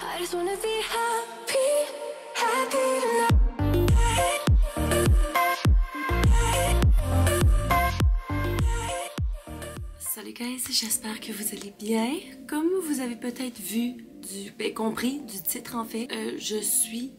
I just wanna be happy, happy tonight. Salut guys, j'espère que vous allez bien. Comme vous avez peut-être vu, compris du titre en fait, je suis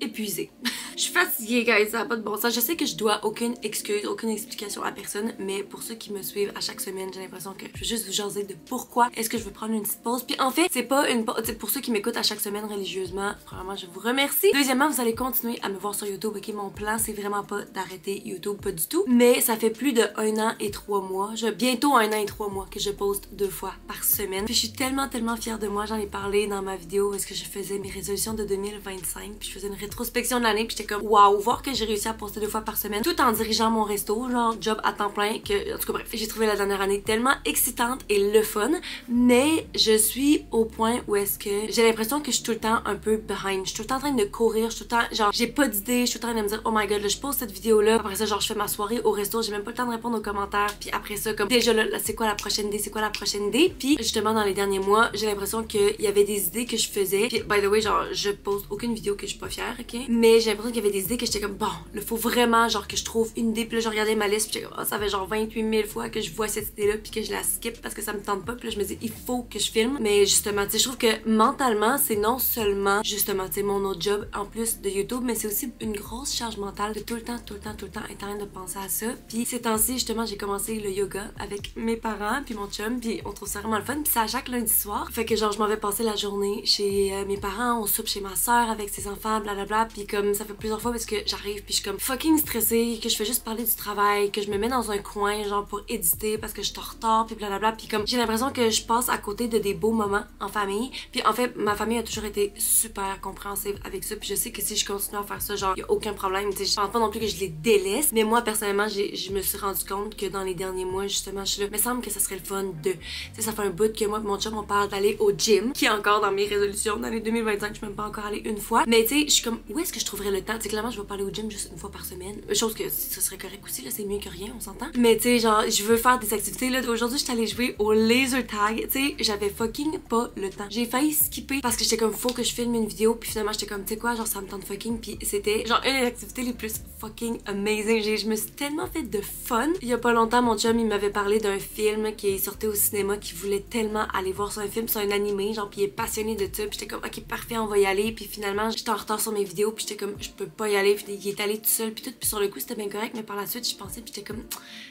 épuisée. Je suis fatiguée guys, ça n'a pas de bon sens. Je sais que je dois aucune excuse, aucune explication à personne, mais pour ceux qui me suivent à chaque semaine, j'ai l'impression que je veux juste vous jaser de pourquoi est-ce que je veux prendre une petite pause. Puis en fait, c'est pas une pause, pour ceux qui m'écoutent à chaque semaine religieusement, premièrement je vous remercie. Deuxièmement, vous allez continuer à me voir sur YouTube, ok? Mon plan c'est vraiment pas d'arrêter YouTube, pas du tout. Mais ça fait plus de 1 an et 3 mois, bientôt 1 an et 3 mois que je poste 2 fois par semaine. Puis je suis tellement fière de moi, j'en ai parlé dans ma vidéo où est-ce que je faisais mes résolutions de 2025, puis je faisais une rétrospection de l'année, puis j'étais comme waouh, voir que j'ai réussi à poster 2 fois par semaine tout en dirigeant mon resto, genre job à temps plein, que en tout cas bref, j'ai trouvé la dernière année tellement excitante et le fun, mais je suis au point où est-ce que j'ai l'impression que je suis tout le temps un peu behind, je suis tout le temps en train de courir, je suis tout le temps genre j'ai pas d'idée, je suis tout le temps en train de me dire oh my god là je pose cette vidéo là, après ça genre je fais ma soirée au resto, j'ai même pas le temps de répondre aux commentaires, puis après ça comme déjà là c'est quoi la prochaine idée, c'est quoi la prochaine idée, puis justement dans les derniers mois j'ai l'impression qu'il y avait des idées que je faisais, puis by the way genre je poste aucune vidéo que je suis pas fière, ok, mais j'ai l'impression qu'il y avait des idées que j'étais comme bon, il faut vraiment genre que je trouve une idée, puis là je regardais ma liste, puis j'étais comme oh, ça fait genre 28 000 fois que je vois cette idée là puis que je la skip parce que ça me tente pas, puis là je me dis il faut que je filme, mais justement tu sais je trouve que mentalement c'est non seulement justement tu sais mon autre job en plus de YouTube, mais c'est aussi une grosse charge mentale de tout le temps être en train de penser à ça. Puis ces temps-ci justement j'ai commencé le yoga avec mes parents puis mon chum, puis on trouve ça vraiment le fun, puis c'est à chaque lundi soir, fait que genre je m'en vais passer la journée chez mes parents, on soupe chez ma soeur avec ses enfants, blablabla, puis comme ça fait plusieurs fois parce que j'arrive puis je suis comme fucking stressée, que je fais juste parler du travail, que je me mets dans un coin genre pour éditer parce que je suis en retard, puis blablabla, puis comme j'ai l'impression que je passe à côté de des beaux moments en famille. Puis en fait ma famille a toujours été super compréhensive avec ça, puis je sais que si je continue à faire ça genre y a aucun problème, tu sais je pense pas non plus que je les délaisse, mais moi personnellement je me suis rendu compte que dans les derniers mois justement je suis là, il me semble que ça serait le fun de, tu sais ça fait un bout que moi et mon chum on parle d'aller au gym, qui est encore dans mes résolutions dans les 2025, je suis même pas encore allée une fois, mais tu sais je suis comme où est-ce que je trouverais le temps, tu sais clairement je vais pas aller au gym juste une fois par semaine, chose que ça serait correct aussi là, c'est mieux que rien, on s'entend, mais tu sais genre je veux faire des activités là. Aujourd'hui j'étais allée jouer au laser tag, tu sais j'avais fucking pas le temps, j'ai failli skipper parce que j'étais comme faut que je filme une vidéo, puis finalement j'étais comme tu sais quoi genre ça me tente fucking, puis c'était genre une des activités les plus fucking amazing, je me suis tellement fait de fun. Il y a pas longtemps mon chum il m'avait parlé d'un film qui est sorti au cinéma, qui voulait tellement aller voir sur un film, c'est un animé genre, puis il est passionné de ça, puis j'étais comme ok parfait on va y aller, puis finalement j'étais en retard sur mes vidéos, puis j'étais comme je peux pas y aller, puis il est allé tout seul, puis tout, puis sur le coup c'était bien correct, mais par la suite je pensais, puis j'étais comme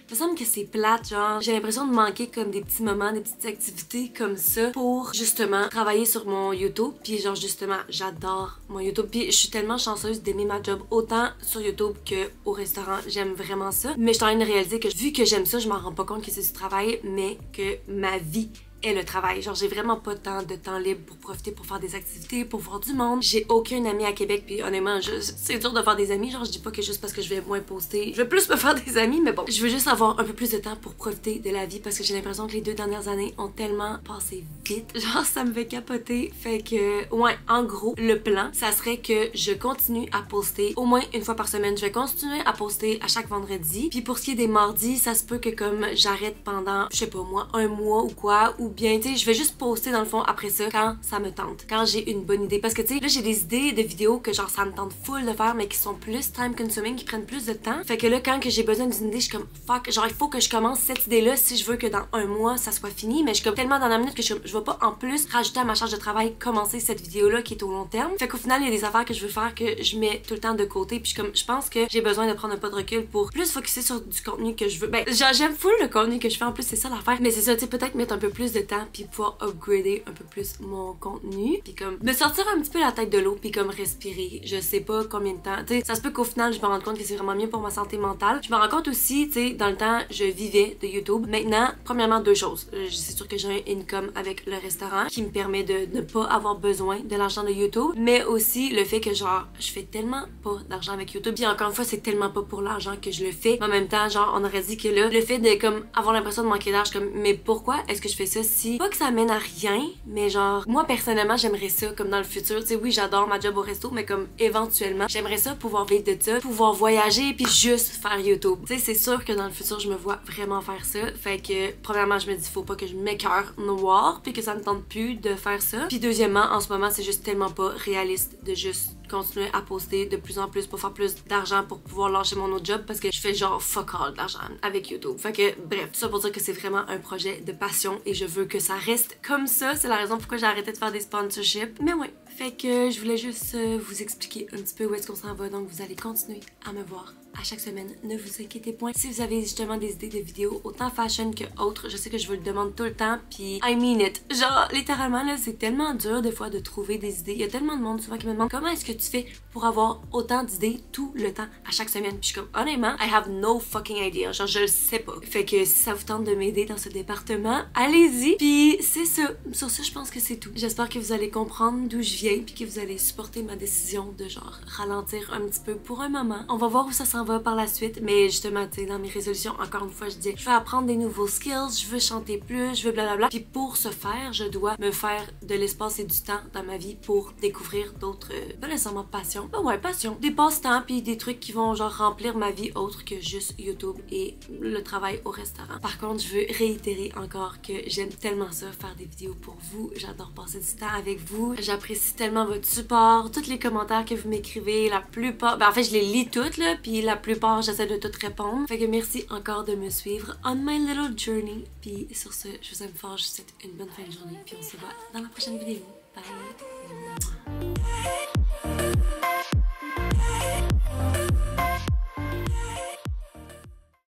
il me semble que c'est plate, genre j'ai l'impression de manquer comme des petits moments, des petites activités comme ça pour justement travailler sur mon YouTube, puis genre justement j'adore mon YouTube, puis je suis tellement chanceuse d'aimer ma job autant sur YouTube que au restaurant, j'aime vraiment ça, mais je suis en train de réaliser que vu que j'aime ça, je m'en rends pas compte que c'est du travail, mais que ma vie est le travail. Genre j'ai vraiment pas tant de temps libre pour profiter, pour faire des activités, pour voir du monde. J'ai aucun ami à Québec, puis honnêtement c'est dur de faire des amis, genre je dis pas que juste parce que je vais moins poster, je vais plus me faire des amis, mais bon, je veux juste avoir un peu plus de temps pour profiter de la vie parce que j'ai l'impression que les 2 dernières années ont tellement passé vite, genre ça me fait capoter. Fait que ouais, en gros le plan ça serait que je continue à poster au moins une fois par semaine, je vais continuer à poster à chaque vendredi, puis pour ce qui est des mardis ça se peut que comme j'arrête pendant je sais pas moi 1 mois ou quoi, ou bien tu sais je vais juste poster dans le fond après ça quand ça me tente, quand j'ai une bonne idée, parce que tu sais là j'ai des idées de vidéos que genre ça me tente full de faire mais qui sont plus time consuming, qui prennent plus de temps, fait que là quand que j'ai besoin d'une idée je suis comme fuck, genre il faut que je commence cette idée là si je veux que dans 1 mois ça soit fini, mais je suis comme tellement dans la minute que je vais pas en plus rajouter à ma charge de travail commencer cette vidéo là qui est au long terme, fait qu'au final il y a des affaires que je veux faire que je mets tout le temps de côté, puis je pense que j'ai besoin de prendre un pas de recul pour plus focuser sur du contenu que je veux, ben j'aime full le contenu que je fais en plus, c'est ça l'affaire, mais c'est ça tu sais peut-être mettre un peu plus de temps puis pouvoir upgrader un peu plus mon contenu, puis comme me sortir un petit peu la tête de l'eau, puis comme respirer, je sais pas combien de temps, tu sais ça se peut qu'au final je me rende compte que c'est vraiment mieux pour ma santé mentale. Je me rends compte aussi, tu sais dans le temps je vivais de YouTube, maintenant premièrement 2 choses, c'est sûr que j'ai un income avec le restaurant qui me permet de ne pas avoir besoin de l'argent de YouTube, mais aussi le fait que genre je fais tellement pas d'argent avec YouTube, puis encore une fois c'est tellement pas pour l'argent que je le fais, mais en même temps genre on aurait dit que là le fait de comme avoir l'impression de manquer d'argent, comme mais pourquoi est-ce que je fais ça aussi, pas que ça mène à rien, mais genre, moi personnellement, j'aimerais ça comme dans le futur. Tu sais, oui, j'adore ma job au resto, mais comme éventuellement, j'aimerais ça pouvoir vivre de ça, pouvoir voyager puis juste faire YouTube. Tu sais, c'est sûr que dans le futur, je me vois vraiment faire ça. Fait que, premièrement, je me dis, faut pas que je m'écœure noir puis que ça me tente plus de faire ça. Puis deuxièmement, en ce moment, c'est juste tellement pas réaliste de juste continuer à poster de plus en plus pour faire plus d'argent pour pouvoir lâcher mon autre job parce que je fais genre fuck all d'argent avec YouTube. Fait que bref, tout ça pour dire que c'est vraiment un projet de passion et je veux que ça reste comme ça. C'est la raison pourquoi j'ai arrêté de faire des sponsorships. Mais ouais, fait que je voulais juste vous expliquer un petit peu où est-ce qu'on s'en va. Donc vous allez continuer à me voir à chaque semaine, ne vous inquiétez point. Si vous avez justement des idées de vidéos, autant fashion que autres, je sais que je vous le demande tout le temps, puis I mean it. Genre, littéralement, là, c'est tellement dur des fois de trouver des idées. Il y a tellement de monde souvent qui me demande comment est-ce que tu fais pour avoir autant d'idées tout le temps, à chaque semaine. Puis je suis comme, honnêtement, I have no fucking idea. Genre, je le sais pas. Fait que si ça vous tente de m'aider dans ce département, allez-y. Puis c'est ça. Sur ça, je pense que c'est tout. J'espère que vous allez comprendre d'où je viens, puis que vous allez supporter ma décision de genre ralentir un petit peu pour un moment. On va voir où ça s'en va par la suite, mais justement, tu sais, dans mes résolutions, encore une fois, je dis, je veux apprendre des nouveaux skills, je veux chanter plus, je veux blablabla. Puis pour ce faire, je dois me faire de l'espace et du temps dans ma vie pour découvrir d'autres, pas nécessairement passion, ouais, passion, des passe-temps, puis des trucs qui vont genre remplir ma vie autre que juste YouTube et le travail au restaurant. Par contre, je veux réitérer encore que j'aime tellement ça, faire des vidéos pour vous, j'adore passer du temps avec vous, j'apprécie tellement votre support, tous les commentaires que vous m'écrivez, la plupart, ben en fait, je les lis toutes, là, puis la plupart, j'essaie de tout répondre. Fait que merci encore de me suivre on my little journey. Puis sur ce, je vous aime fort, je vous souhaite une bonne fin de journée. Puis on se voit dans la prochaine vidéo. Bye!